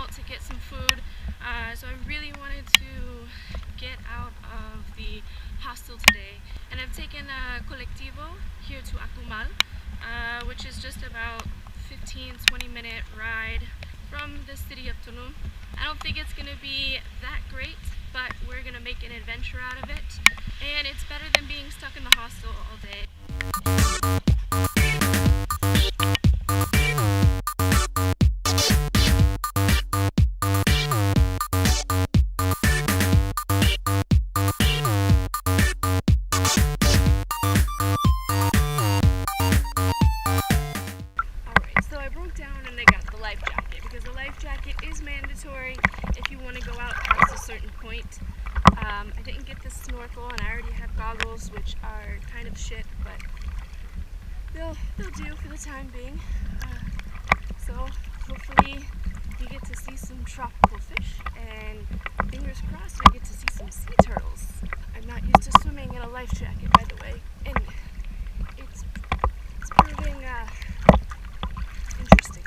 out to get some food. So I really wanted to get out of the hostel today, and I've taken Colectivo here to Akumal, which is just about 15-20 minute ride from the city of Tulum. I don't think it's gonna be that great, but we're gonna make an adventure out of it, and it's better than being stuck in the hostel all day. If you want to go out past a certain point. I didn't get the snorkel, and I already have goggles, which are kind of shit, but they'll do for the time being. So hopefully we get to see some tropical fish, and fingers crossed we get to see some sea turtles. I'm not used to swimming in a life jacket, by the way, and it's proving interesting.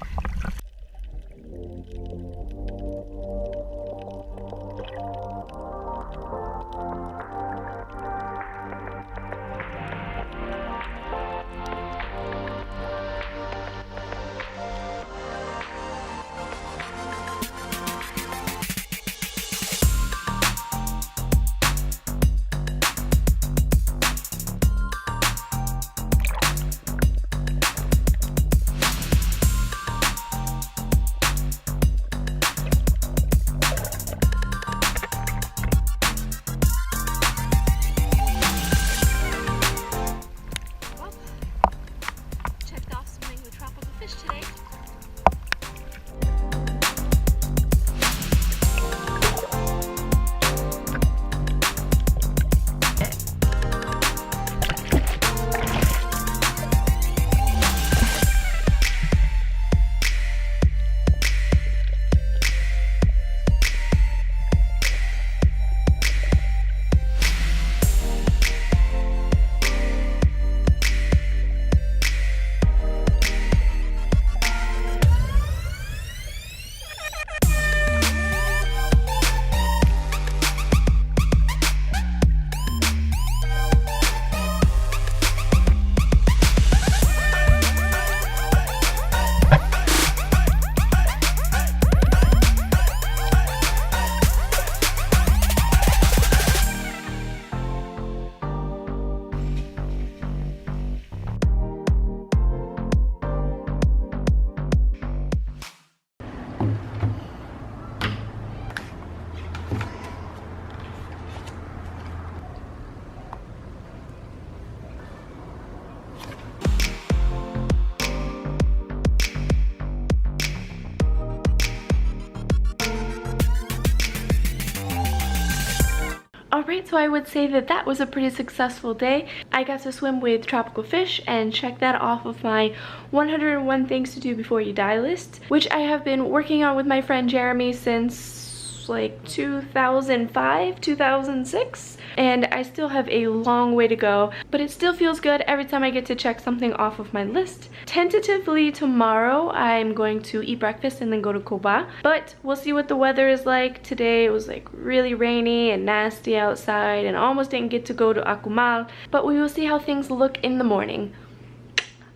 Alright, so I would say that that was a pretty successful day. I got to swim with tropical fish and check that off of my 101 things to do before you die list, which I have been working on with my friend Jeremy since like 2005, 2006, and I still have a long way to go, but it still feels good every time I get to check something off of my list. Tentatively tomorrow I'm going to eat breakfast and then go to Cobá, but we'll see what the weather is like. Today it was like really rainy and nasty outside and almost didn't get to go to Akumal, but we will see how things look in the morning.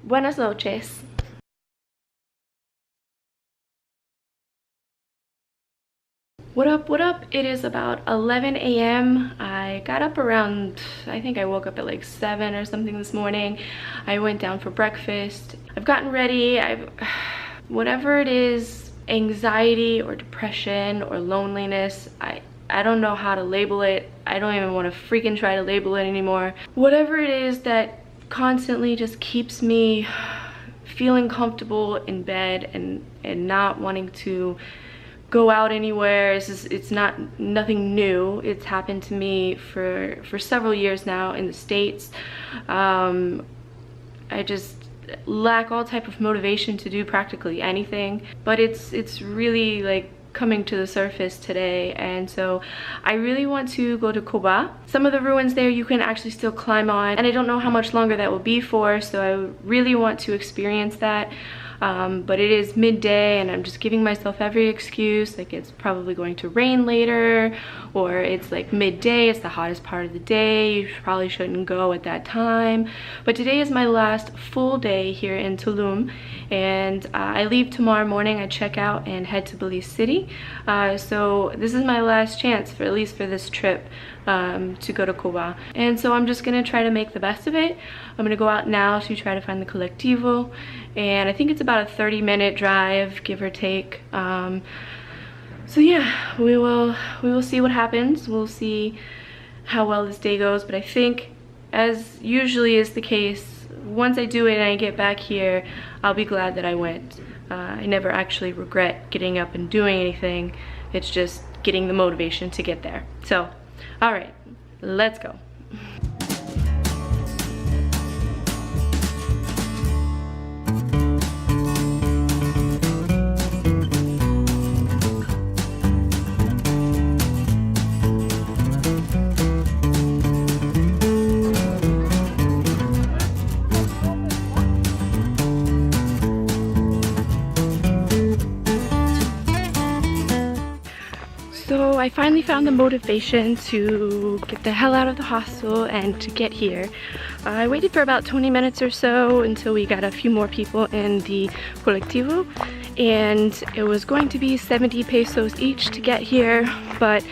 Buenas noches. What up, what up? It is about 11 a.m. I got up around, I think I woke up at like 7 or something this morning. I went down for breakfast. I've gotten ready. Whatever it is, anxiety or depression or loneliness, I don't know how to label it. I don't even want to freaking try to label it anymore. Whatever it is that constantly just keeps me feeling comfortable in bed and not wanting to go out anywhere. It's nothing new. It's happened to me for several years now in the States. I just lack all type of motivation to do practically anything, but it's really like coming to the surface today, and so I really want to go to Cobá. Some of the ruins there you can actually still climb on, and I don't know how much longer that will be for, so I really want to experience that. but it is midday and I'm just giving myself every excuse, like it's probably going to rain later, or it's like midday, it's the hottest part of the day, you probably shouldn't go at that time. But today is my last full day here in Tulum, and I leave tomorrow morning. I check out and head to Belize City, so this is my last chance, for at least for this trip, to go to Cobá. And so I'm just gonna try to make the best of it. I'm gonna go out now to try to find the Colectivo, and I think it's about a 30-minute drive, give or take. So yeah, we will see what happens. We'll see how well this day goes, but I think, as usually is the case, once I do it and I get back here, I'll be glad that I went. I never actually regret getting up and doing anything. It's just getting the motivation to get there. So, all right, let's go. So I finally found the motivation to get the hell out of the hostel and to get here. I waited for about 20 minutes or so until we got a few more people in the Colectivo, and it was going to be 70 pesos each to get here, but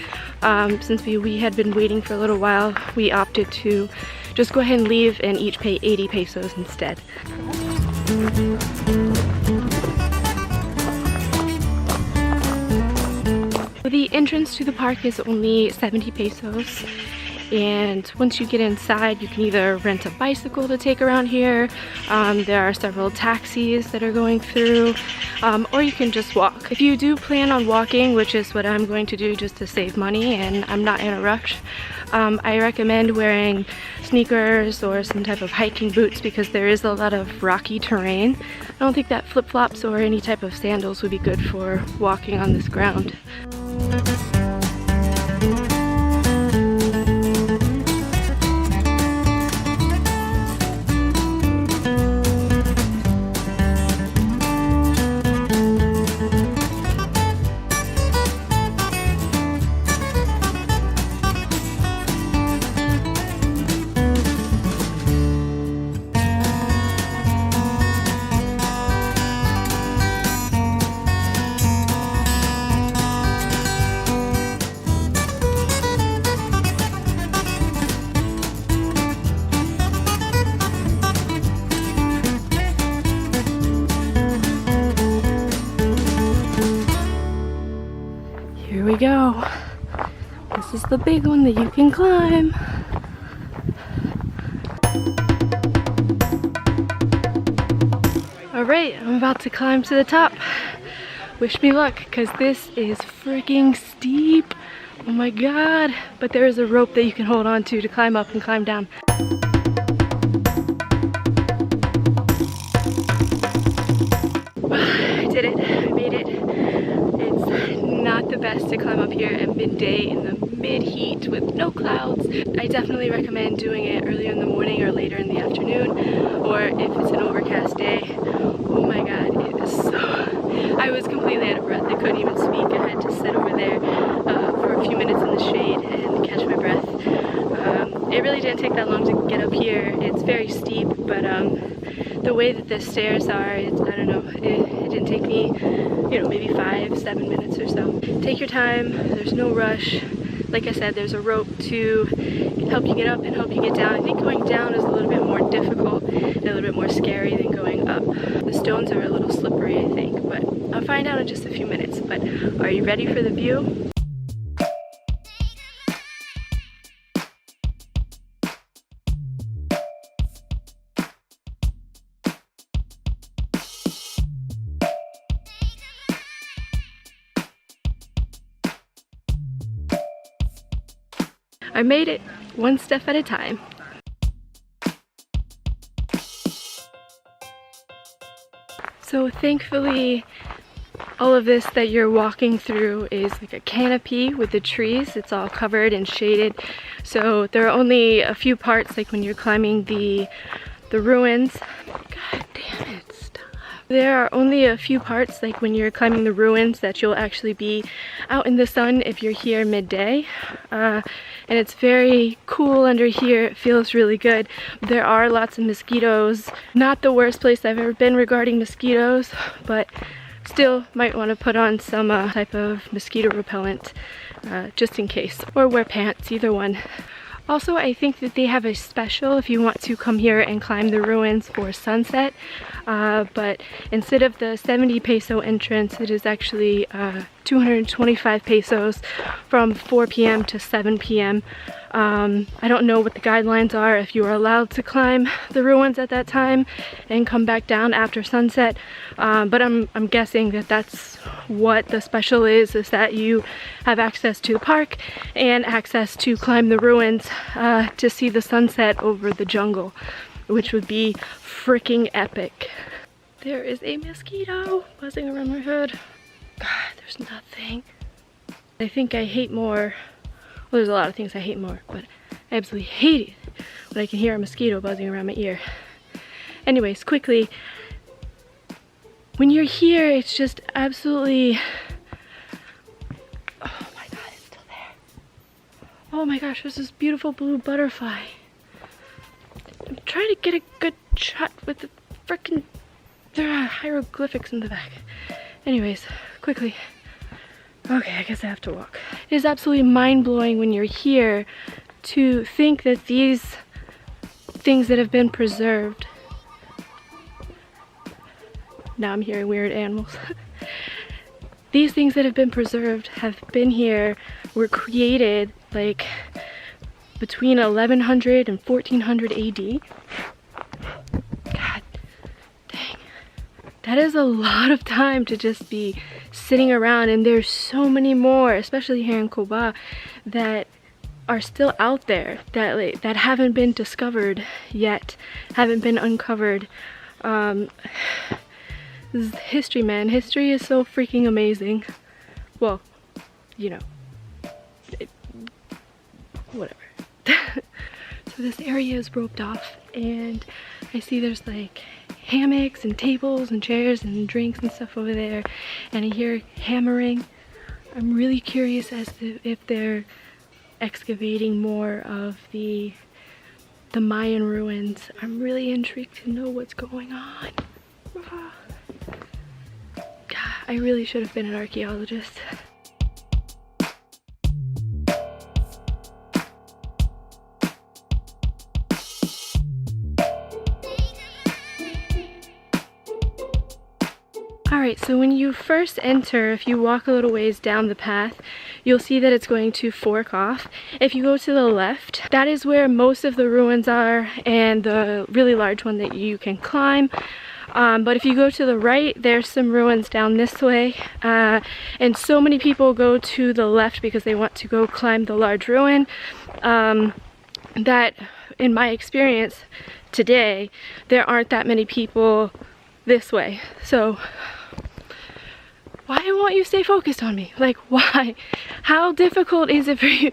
since we had been waiting for a little while, we opted to just go ahead and leave and each pay 80 pesos instead. The entrance to the park is only 70 pesos, and once you get inside you can either rent a bicycle to take around here, there are several taxis that are going through, or you can just walk. If you do plan on walking, which is what I'm going to do just to save money and I'm not in a rush, I recommend wearing sneakers or some type of hiking boots because there is a lot of rocky terrain. I don't think that flip-flops or any type of sandals would be good for walking on this ground. Here we go. This is the big one that you can climb. Alright, I'm about to climb to the top. Wish me luck, because this is freaking steep. Oh my god. But there is a rope that you can hold on to climb up and climb down. I did it. I made it. It's not the best to climb up here at midday in the mid-heat with no clouds. I definitely recommend doing it earlier in the morning or later in the afternoon, or if it's an overcast day. Oh my god, it is so... I was completely out of breath. I couldn't even speak. I had to sit over there for a few minutes in the shade and catch my breath. It really didn't take that long to get up here. It's very steep, but the way that the stairs are, I don't know, it didn't take me, you know, maybe 5-7 minutes or so. Take your time, there's no rush. Like I said, there's a rope to help you get up and help you get down. I think going down is a little bit more difficult and a little bit more scary than going up. The stones are a little slippery, I think, but I'll find out in just a few minutes. But are you ready for the view? I made it, one step at a time. So thankfully, all of this that you're walking through is like a canopy with the trees. It's all covered and shaded. So there are only a few parts, like when you're climbing the ruins. God damn it, stop. There are only a few parts, like when you're climbing the ruins, that you'll actually be out in the sun if you're here midday. And it's very cool under here. It feels really good. There are lots of mosquitoes. Not the worst place I've ever been regarding mosquitoes, but still might want to put on some type of mosquito repellent just in case, or wear pants, either one. Also, I think that they have a special if you want to come here and climb the ruins for sunset, but instead of the 70 peso entrance, it is actually 225 pesos from 4 p.m. to 7 p.m. I don't know what the guidelines are if you are allowed to climb the ruins at that time and come back down after sunset, but I'm guessing that that's what the special is that you have access to the park and access to climb the ruins to see the sunset over the jungle, which would be freaking epic. There is a mosquito buzzing around my hood. God, there's nothing. I think I hate more. Well, there's a lot of things I hate more, but I absolutely hate it when I can hear a mosquito buzzing around my ear. Anyways, quickly, when you're here, it's just absolutely... Oh my god, it's still there. Oh my gosh, there's this beautiful blue butterfly. I'm trying to get a good shot with the frickin'... There are hieroglyphics in the back. Anyways, quickly. Okay, I guess I have to walk. It is absolutely mind-blowing when you're here to think that these things that have been preserved... Now I'm hearing weird animals. These things that have been preserved have been here, were created like between 1100 and 1400 AD. God dang. That is a lot of time to just be sitting around, and there's so many more, especially here in Cobá, that are still out there that haven't been discovered yet, haven't been uncovered. This is history, man. History is so freaking amazing. Well, you know, whatever. So this area is roped off, and I see there's like hammocks and tables and chairs and drinks and stuff over there, and I hear hammering. I'm really curious as to if they're excavating more of the Mayan ruins. I'm really intrigued to know what's going on. God, I really should have been an archaeologist. Alright, so when you first enter, if you walk a little ways down the path, you'll see that it's going to fork off. If you go to the left, that is where most of the ruins are, and the really large one that you can climb. But if you go to the right, there's some ruins down this way, and so many people go to the left because they want to go climb the large ruin, that in my experience today, there aren't that many people this way. So why won't you stay focused on me? Like, why? How difficult is it for you?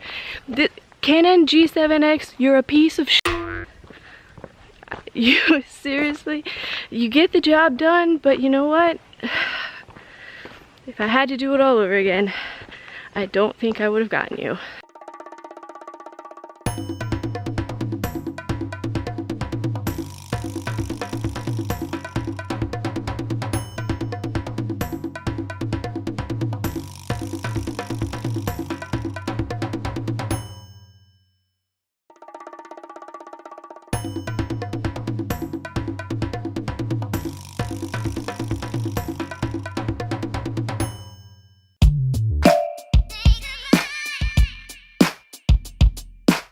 The Canon G7X, you're a piece of shit. You seriously, you get the job done, but you know what? If I had to do it all over again, I don't think I would have gotten you.